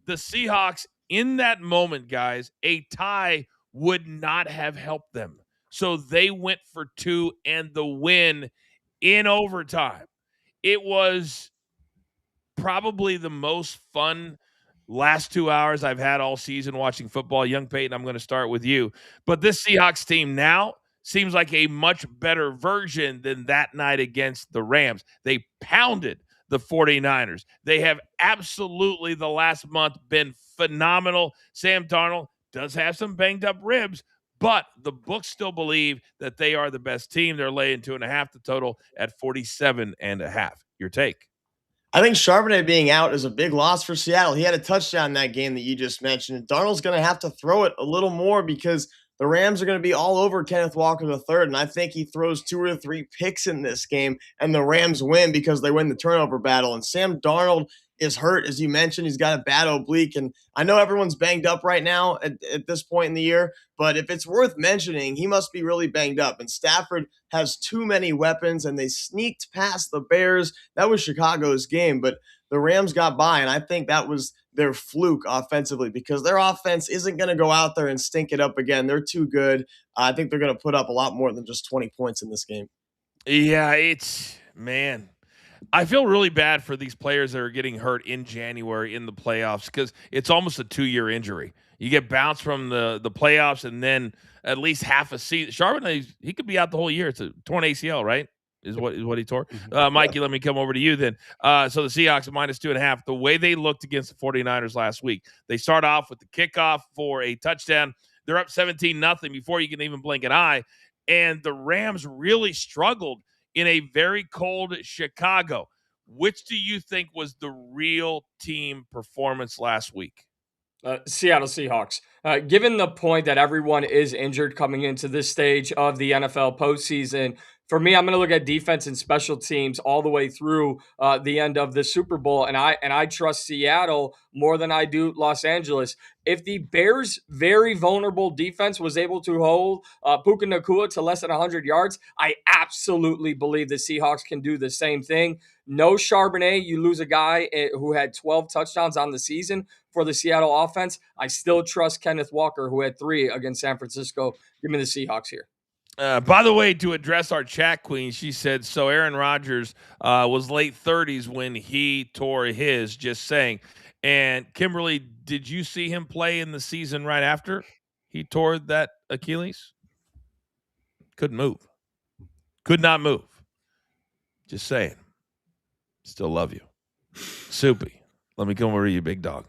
Speaker 1: The Seahawks, in that moment, guys, a tie would not have helped them. So they went for 2 and the win in overtime. It was probably the most fun last 2 hours I've had all season watching football. Young Peyton, I'm going to start with you. But this Seahawks team now seems like a much better version than that night against the Rams. They pounded the 49ers. They have absolutely, the last month, been phenomenal. Sam Darnold does have some banged up ribs, but the books still believe that they are the best team. They're laying 2.5 the total at 47.5. Your take?
Speaker 3: I think Charbonnet being out is a big loss for Seattle. He had a touchdown in that game that you just mentioned. Darnold's going to have to throw it a little more because the Rams are going to be all over Kenneth Walker III, and I think he throws 2 or 3 picks in this game, and the Rams win because they win the turnover battle. And Sam Darnold is hurt, as you mentioned. He's got a bad oblique, and I know everyone's banged up right now at this point in the year, but if it's worth mentioning, he must be really banged up. And Stafford has too many weapons, and they sneaked past the Bears. That was Chicago's game, but the Rams got by, and I think that was their fluke offensively because their offense isn't going to go out there and stink it up again. They're too good. I think they're going to put up a lot more than just 20 points in this game.
Speaker 1: Yeah, man. I feel really bad for these players that are getting hurt in January in the playoffs because it's almost a 2-year injury. You get bounced from the playoffs and then at least half a season. Charbonnet, he could be out the whole year. It's a torn ACL, right? Is what he tore. Mikey, let me come over to you then. So the Seahawks at -2.5. The way they looked against the 49ers last week, they start off with the kickoff for a touchdown. They're up 17-0 before you can even blink an eye. and the Rams really struggled in a very cold Chicago. Which do you think was the real team performance last week?
Speaker 4: Seattle Seahawks. Given the point that everyone is injured coming into this stage of the NFL postseason, for me, I'm going to look at defense and special teams all the way through the end of the Super Bowl, and I trust Seattle more than I do Los Angeles. If the Bears' very vulnerable defense was able to hold Puka Nacua to less than 100 yards, I absolutely believe the Seahawks can do the same thing. No Charbonnet, you lose a guy who had 12 touchdowns on the season for the Seattle offense. I still trust Kenneth Walker, who had 3 against San Francisco. Give me the Seahawks here.
Speaker 1: By the way, to address our chat queen, she said, so Aaron Rodgers was late 30s when he tore his, just saying. And Kimberly, did you see him play in the season right after he tore that Achilles? Couldn't move. Could not move. Just saying. Still love you. Soupy, let me come over to you, big dog.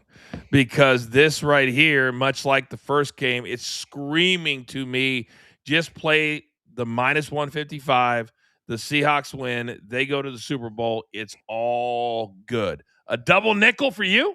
Speaker 1: Because this right here, much like the first game, it's screaming to me, just play the minus 155. The Seahawks win. They go to the Super Bowl. It's all good. A double nickel for you?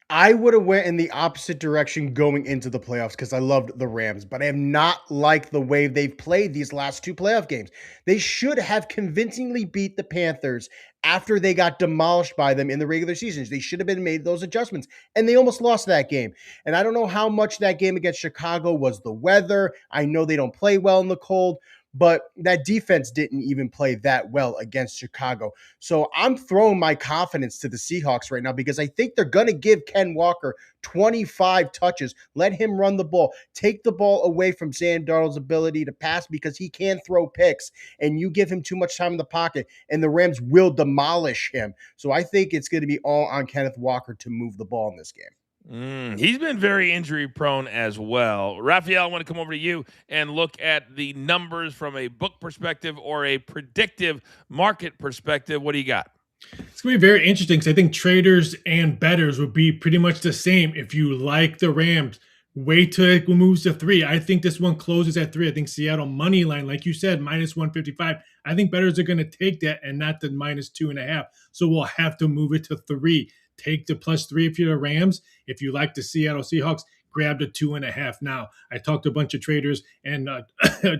Speaker 5: I would have went in the opposite direction going into the playoffs because I loved the Rams, but I have not liked the way they've played these last 2 playoff games. They should have convincingly beat the Panthers after they got demolished by them in the regular seasons. They should have been made those adjustments, and they almost lost that game. And I don't know how much that game against Chicago was the weather. I know they don't play well in the cold, but that defense didn't even play that well against Chicago. So I'm throwing my confidence to the Seahawks right now because I think they're going to give Ken Walker 25 touches. Let him run the ball. Take the ball away from Sam Darnold's ability to pass because he can throw picks, and you give him too much time in the pocket, and the Rams will demolish him. So I think it's going to be all on Kenneth Walker to move the ball in this game.
Speaker 1: He's been very injury prone as well. Raphael, I want to come over to you and look at the numbers from a book perspective or a predictive market perspective. What do you got?
Speaker 2: It's going to be very interesting because I think traders and bettors would be pretty much the same. If you like the Rams, wait till it moves to 3. I think this one closes at 3. I think Seattle money line, like you said, minus 155. I think bettors are going to take that and not the minus 2.5. So we'll have to move it to 3. Take the +3 if you're the Rams. If you like the Seattle Seahawks, grab the 2.5 now. I talked to a bunch of traders and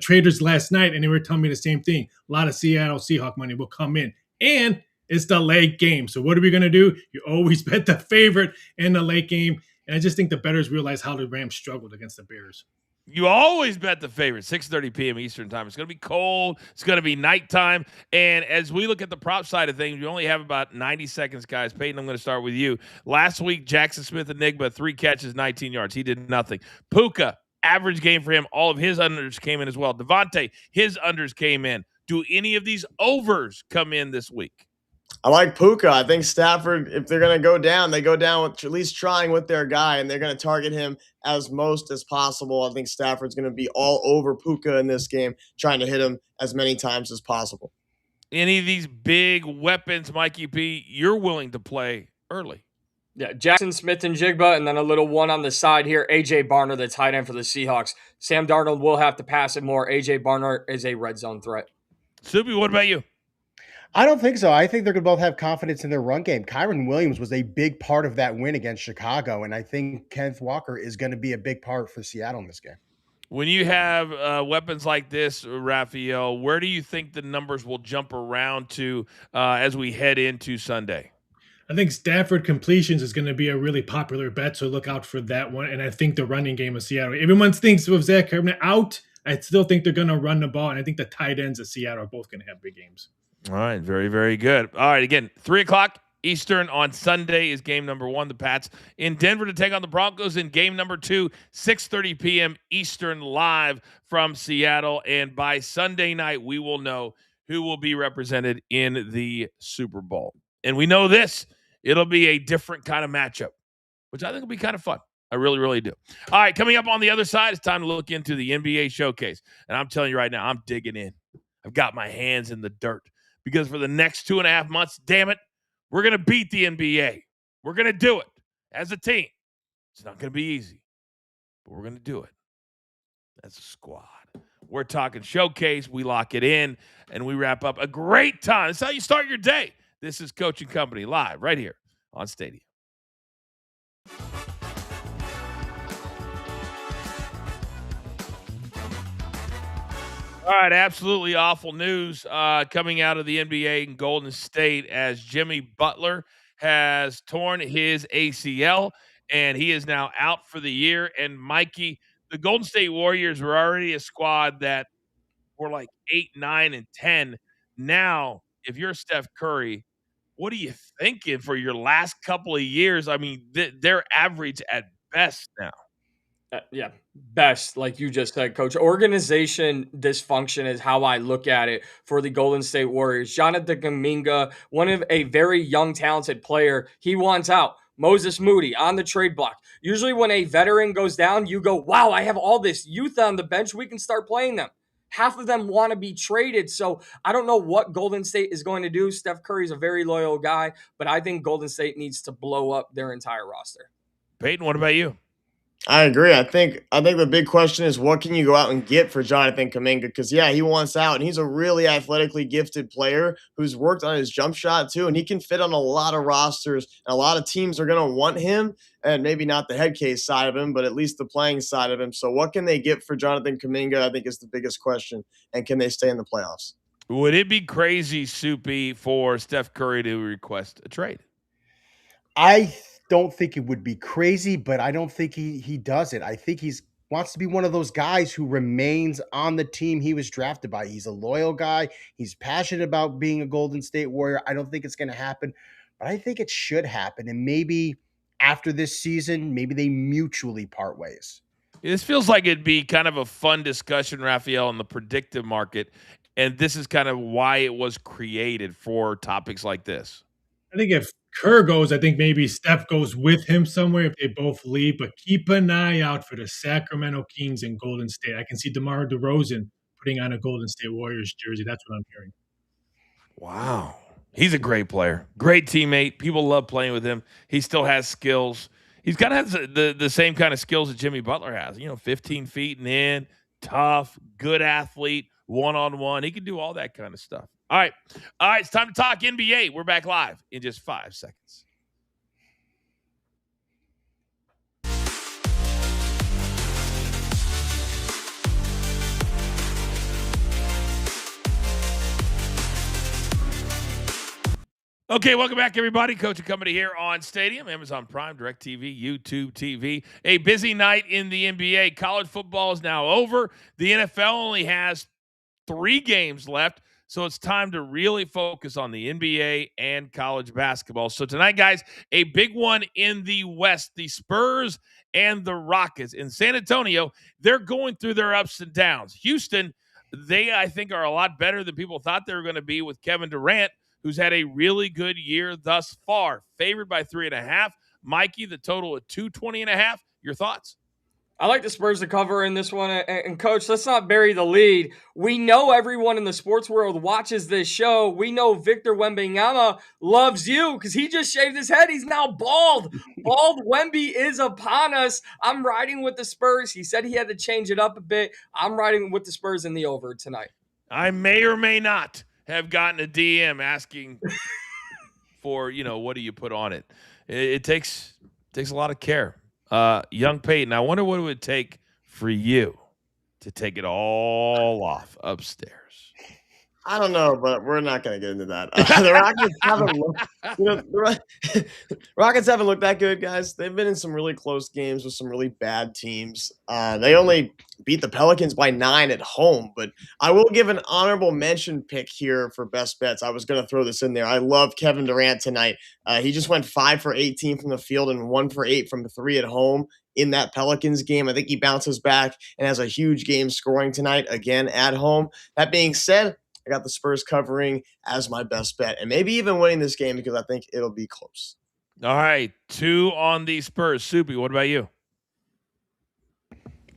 Speaker 2: traders last night, and they were telling me the same thing. A lot of Seattle Seahawk money will come in. And it's the late game. So what are we going to do? You always bet the favorite in the late game. And I just think the bettors realize how the Rams struggled against the Bears.
Speaker 1: You always bet the favorite, 6:30 p.m. Eastern time. It's going to be cold. It's going to be nighttime. And as we look at the prop side of things, we only have about 90 seconds, guys. Peyton, I'm going to start with you. Last week, Jackson Smith-Enigma, 3 catches, 19 yards. He did nothing. Puka, average game for him. All of his unders came in as well. Devontae, his unders came in. Do any of these overs come in this week?
Speaker 3: I like Puka. I think Stafford, if they're going to go down, they go down with at least trying with their guy, and they're going to target him as most as possible. I think Stafford's going to be all over Puka in this game, trying to hit him as many times as possible.
Speaker 1: Any of these big weapons, Mikey P, you're willing to play early?
Speaker 4: Yeah, Jackson Smith-Njigba, and then a little one on the side here, A.J. Barner, the tight end for the Seahawks. Sam Darnold will have to pass it more. A.J. Barner is a red zone threat.
Speaker 1: Soupy, what about you?
Speaker 5: I don't think so. I think they're going to both have confidence in their run game. Kyren Williams was a big part of that win against Chicago, and I think Kenneth Walker is going to be a big part for Seattle in this game.
Speaker 1: When you have weapons like this, Raphael, where do you think the numbers will jump around to as we head into Sunday?
Speaker 2: I think Stafford completions is going to be a really popular bet, so look out for that one. And I think the running game of Seattle. Everyone thinks with Zach Ertz out, I still think they're going to run the ball, and I think the tight ends of Seattle are both going to have big games.
Speaker 1: All right, very, very good. All right, again, 3 o'clock Eastern on Sunday is game number 1, the Pats in Denver to take on the Broncos in game number 2, 6:30 p.m. Eastern live from Seattle. And by Sunday night, we will know who will be represented in the Super Bowl. And we know this, it'll be a different kind of matchup, which I think will be kind of fun. I really, really do. All right, coming up on the other side, it's time to look into the NBA showcase. And I'm telling you right now, I'm digging in. I've got my hands in the dirt. Because for the next 2.5 months, damn it, we're going to beat the NBA. We're going to do it as a team. It's not going to be easy, but we're going to do it as a squad. We're talking showcase. We lock it in, and we wrap up a great time. That's how you start your day. This is Coaching Company live right here on Stadium. All right, absolutely awful news coming out of the NBA in Golden State as Jimmy Butler has torn his ACL, and he is now out for the year. And Mikey, the Golden State Warriors were already a squad that were like 8, 9, and 10. Now, if you're Steph Curry, what are you thinking for your last couple of years? I mean, they're average at best now.
Speaker 4: Yeah, best, like you just said, Coach. Organization dysfunction is how I look at it for the Golden State Warriors. Jonathan Kuminga, one of a very young, talented player, he wants out. Moses Moody on the trade block. Usually when a veteran goes down, you go, wow, I have all this youth on the bench. We can start playing them. Half of them want to be traded. So I don't know what Golden State is going to do. Steph Curry is a very loyal guy, but I think Golden State needs to blow up their entire roster.
Speaker 1: Peyton, what about you?
Speaker 3: I agree. I think the big question is what can you go out and get for Jonathan Kuminga? Because he wants out, and he's a really athletically gifted player who's worked on his jump shot too, and he can fit on a lot of rosters. And a lot of teams are going to want him, and maybe not the head case side of him, but at least the playing side of him. So what can they get for Jonathan Kuminga? I think is the biggest question, and can they stay in the playoffs?
Speaker 1: Would it be crazy, Soupy, for Steph Curry to request a trade?
Speaker 5: I don't think it would be crazy, but I don't think he does it. I think he's wants to be one of those guys who remains on the team he was drafted by. He's a loyal guy. He's passionate about being a Golden State Warrior. I don't think it's going to happen, but I think it should happen. And maybe after this season, maybe they mutually part ways.
Speaker 1: This feels like it'd be kind of a fun discussion, Raphael, on the predictive market. And this is kind of why it was created for topics like this.
Speaker 2: I think if Kerr goes, I think maybe Steph goes with him somewhere if they both leave. But keep an eye out for the Sacramento Kings and Golden State. I can see DeMar DeRozan putting on a Golden State Warriors jersey. That's what I'm hearing.
Speaker 1: Wow. He's a great player. Great teammate. People love playing with him. He still has skills. He's kind of has the same kind of skills that Jimmy Butler has. 15 feet and in, tough, good athlete, one-on-one. He can do all that kind of stuff. All right, it's time to talk NBA. We're back live in just 5 seconds. Okay, welcome back, everybody. Coaching Company here on Stadium, Amazon Prime, DirecTV, YouTube TV. A busy night in the NBA. College football is now over. The NFL only has 3 games left. So it's time to really focus on the NBA and college basketball. So tonight, guys, a big one in the West, the Spurs and the Rockets. In San Antonio, they're going through their ups and downs. Houston, they, I think, are a lot better than people thought they were going to be with Kevin Durant, who's had a really good year thus far. Favored by 3.5. Mikey, the total at 220.5. Your thoughts?
Speaker 4: I like the Spurs to cover in this one. And Coach, let's not bury the lead. We know everyone in the sports world watches this show. We know Victor Wembanyama loves you because he just shaved his head. He's now bald. Bald Wemby is upon us. I'm riding with the Spurs. He said he had to change it up a bit. I'm riding with the Spurs in the over tonight.
Speaker 1: I may or may not have gotten a DM asking for, what do you put on it? It takes a lot of care. Young Peyton, I wonder what it would take for you to take it all off upstairs.
Speaker 3: I don't know, but we're not going to get into that. The Rockets haven't looked that good, guys. They've been in some really close games with some really bad teams. They only beat the Pelicans by 9 at home, but I will give an honorable mention pick here for best bets. I was going to throw this in there. I love Kevin Durant tonight. He just went 5 for 18 from the field and 1 for 8 from 3 at home in that Pelicans game. I think he bounces back and has a huge game scoring tonight, again, at home. That being said, I got the Spurs covering as my best bet and maybe even winning this game because I think it'll be close.
Speaker 1: All right, 2 on the Spurs. Soupy, what about you?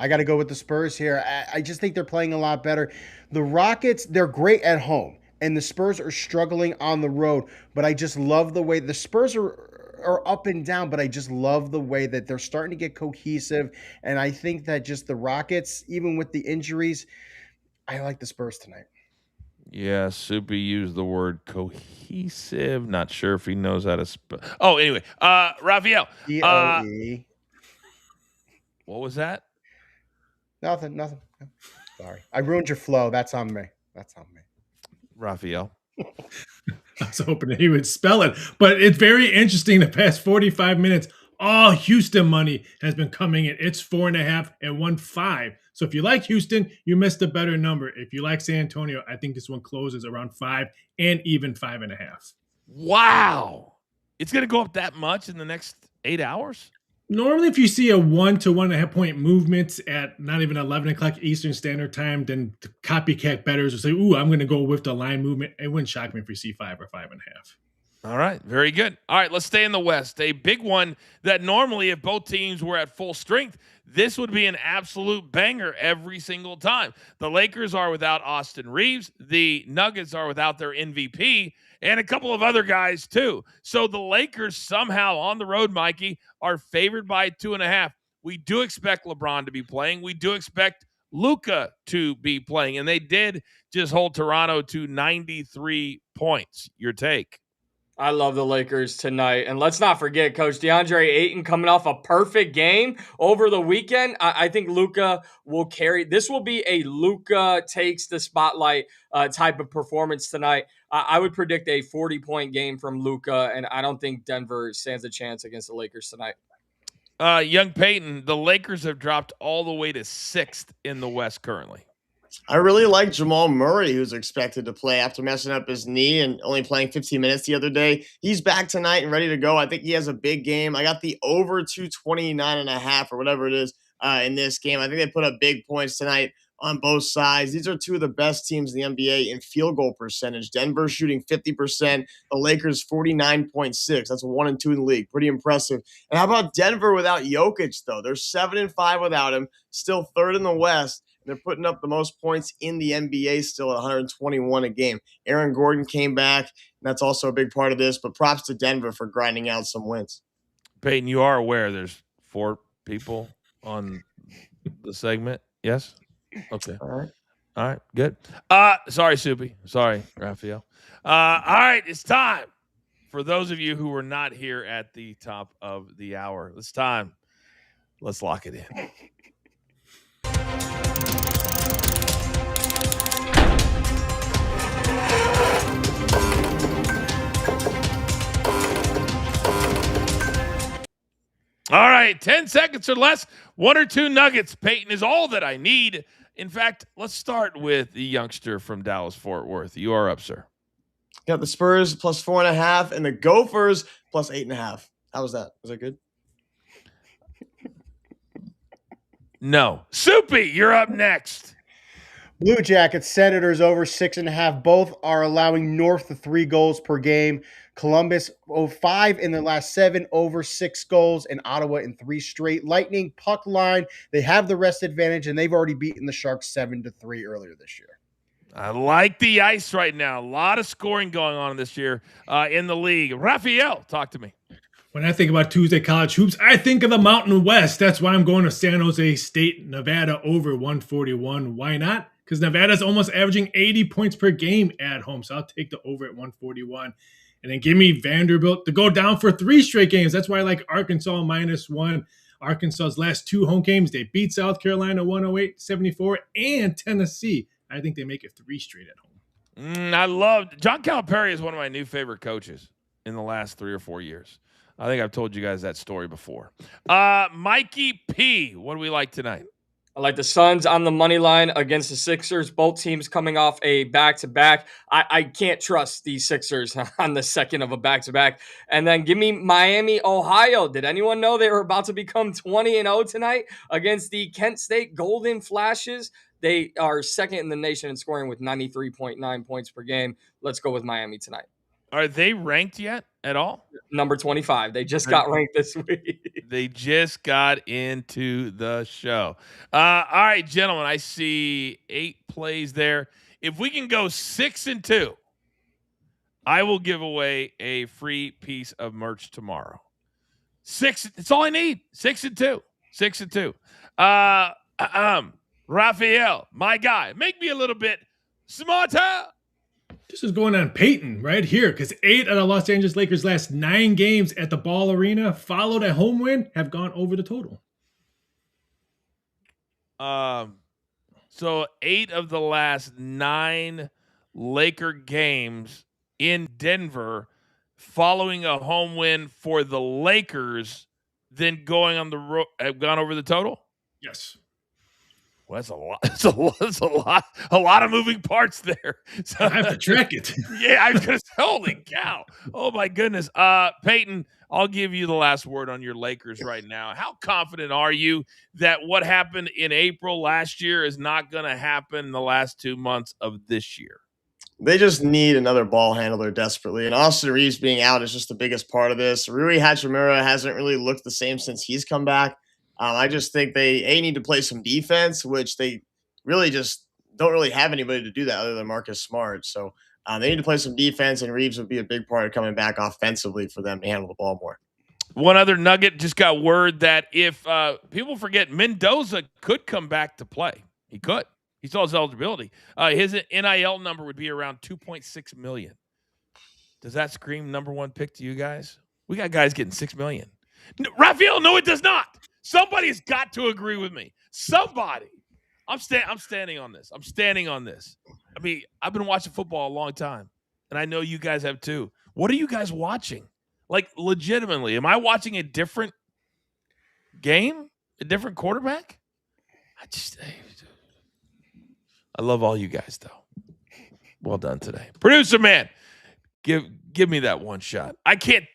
Speaker 5: I got to go with the Spurs here. I just think they're playing a lot better. The Rockets, they're great at home, and the Spurs are struggling on the road. But I just love the way the Spurs are up and down, but I just love the way that they're starting to get cohesive. And I think that just the Rockets, even with the injuries, I like the Spurs tonight.
Speaker 1: Yeah, Soupy used the word cohesive. Not sure if he knows how to Oh, anyway. Raphael.
Speaker 5: EOE.
Speaker 1: What was that?
Speaker 5: Nothing. No. Sorry. I ruined your flow. That's on me.
Speaker 1: Raphael.
Speaker 2: I was hoping that he would spell it, but it's very interesting. The past 45 minutes, all Houston money has been coming in. It's 4.5 and 1.5. So if you like Houston, you missed a better number. If you like San Antonio, I think this one closes around 5 and even 5.5.
Speaker 1: Wow. It's going to go up that much in the next 8 hours?
Speaker 2: Normally, if you see a 1 to 1.5 point movement at not even 11 o'clock Eastern Standard Time, then the copycat bettors will say, ooh, I'm going to go with the line movement. It wouldn't shock me if we see 5 or 5.5.
Speaker 1: All right. Very good. All right. Let's stay in the West. A big one that normally, if both teams were at full strength, this would be an absolute banger every single time. The Lakers are without Austin Reeves. The Nuggets are without their MVP and a couple of other guys too. So the Lakers somehow on the road, Mikey, are favored by 2.5. We do expect LeBron to be playing. We do expect Luka to be playing. And they did just hold Toronto to 93 points. Your take?
Speaker 4: I love the Lakers tonight. And let's not forget, Coach DeAndre Ayton coming off a perfect game over the weekend. I think Luka will carry. This will be a Luka takes the spotlight type of performance tonight. I would predict a 40-point game from Luka, and I don't think Denver stands a chance against the Lakers tonight.
Speaker 1: Young Peyton, the Lakers have dropped all the way to 6th in the West currently.
Speaker 3: I really like Jamal Murray, who's expected to play after messing up his knee and only playing 15 minutes the other day. He's back tonight and ready to go. I think he has a big game. I got the over 229.5 or whatever it is in this game. I think they put up big points tonight on both sides. These are two of the best teams in the NBA in field goal percentage. Denver shooting 50%, the Lakers 49.6. That's 1 and 2 in the league. Pretty impressive. And how about Denver without Jokic, though? They're 7-5 without him, still 3rd in the West. They're putting up the most points in the NBA still at 121 a game. Aaron Gordon came back, and that's also a big part of this. But props to Denver for grinding out some wins.
Speaker 1: Peyton, you are aware there's 4 people on the segment? Yes? Okay. All right. Good. Sorry, Soupy. Sorry, Raphael. All right. It's time for those of you who were not here at the top of the hour. It's time. Let's lock it in. All right, 10 seconds or less, 1 or 2 nuggets. Peyton is all that I need. In fact, let's start with the youngster from Dallas-Fort Worth. You are up, sir.
Speaker 3: Got the Spurs plus 4.5 and the Gophers plus 8.5. How was that? Was that good?
Speaker 1: No. Soupy, you're up next.
Speaker 5: Blue Jackets, Senators over 6.5. Both are allowing north of 3 goals per game. Columbus 5 in their last 7, over 6 goals, and Ottawa in 3 straight. Lightning puck line. They have the rest advantage, and they've already beaten the Sharks 7-3 earlier this year.
Speaker 1: I like the ice right now. A lot of scoring going on this year in the league. Raphael, talk to me.
Speaker 2: When I think about Tuesday college hoops, I think of the Mountain West. That's why I'm going to San Jose State, Nevada over 141. Why not? Because Nevada's almost averaging 80 points per game at home. So I'll take the over at 141. And then give me Vanderbilt to go down for 3 straight games. That's why I like Arkansas -1. Arkansas's last 2 home games, they beat South Carolina 108-74 and Tennessee. I think they make it 3 straight at home.
Speaker 1: I loved John Calipari is one of my new favorite coaches in the last 3 or 4 years. I think I've told you guys that story before. Mikey P, what do we like tonight?
Speaker 4: I like the Suns on the money line against the Sixers. Both teams coming off a back-to-back. I can't trust these Sixers on the second of a back-to-back. And then give me Miami, Ohio. Did anyone know they were about to become 20-0 tonight against the Kent State Golden Flashes? They are second in the nation in scoring with 93.9 points per game. Let's go with Miami tonight.
Speaker 1: Are they ranked yet at all?
Speaker 4: Number 25. They just got ranked this week.
Speaker 1: They just got into the show. All right, gentlemen, I see 8 plays there. If we can go 6-2, I will give away a free piece of merch tomorrow. 6, it's all I need. 6-2. 6-2. Raphael, my guy, make me a little bit smarter.
Speaker 2: This is going on Peyton right here because 8 of the Los Angeles Lakers' last 9 games at the Ball Arena, followed a home win, have gone over the total.
Speaker 1: So 8 of the last 9 Laker games in Denver, following a home win for the Lakers, then going on the road, have gone over the total.
Speaker 2: Yes.
Speaker 1: Well, that's a lot. That's a lot of moving parts there. So,
Speaker 2: I have to track it.
Speaker 1: yeah, I was gonna say, holy cow! Oh my goodness, Peyton, I'll give you the last word on your Lakers right now. How confident are you that what happened in April last year is not going to happen in the last 2 months of this year?
Speaker 3: They just need another ball handler desperately. And Austin Reeves being out is just the biggest part of this. Rui Hachimura hasn't really looked the same since he's come back. I just think they need to play some defense, which they really just don't really have anybody to do that other than Marcus Smart. So they need to play some defense, and Reeves would be a big part of coming back offensively for them to handle the ball more.
Speaker 1: One other nugget, just got word that if people forget, Mendoza could come back to play. He could. He still has eligibility. His NIL number would be around $2.6 million. Does that scream number one pick to you guys? We got guys getting $6 million. Raphael, no, it does not. Somebody's got to agree with me. Somebody. I'm standing on this. I'm standing on this. I mean, I've been watching football a long time, and I know you guys have too. What are you guys watching? Like, legitimately, am I watching a different game? A different quarterback? I love all you guys, though. Well done today. Producer man, give me that one shot. I can't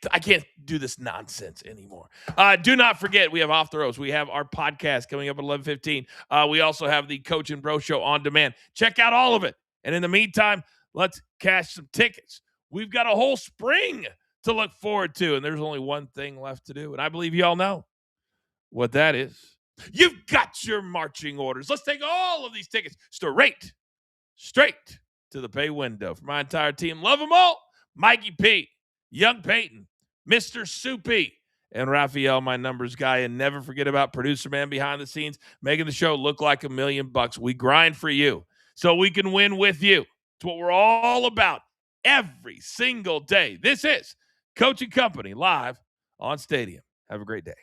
Speaker 1: do this nonsense anymore. Do not forget, we have Off the Ropes. We have our podcast coming up at 11:15. We also have the Coach and Bro Show on demand. Check out all of it. And in the meantime, let's cash some tickets. We've got a whole spring to look forward to, and there's only one thing left to do, and I believe you all know what that is. You've got your marching orders. Let's take all of these tickets straight to the pay window. For my entire team, love them all. Mikey P, Young Peyton, Mr. Soupy, and Raphael, my numbers guy. And never forget about producer man behind the scenes, making the show look like $1 million. We grind for you so we can win with you. It's what we're all about every single day. This is Coach and Company live on Stadium. Have a great day.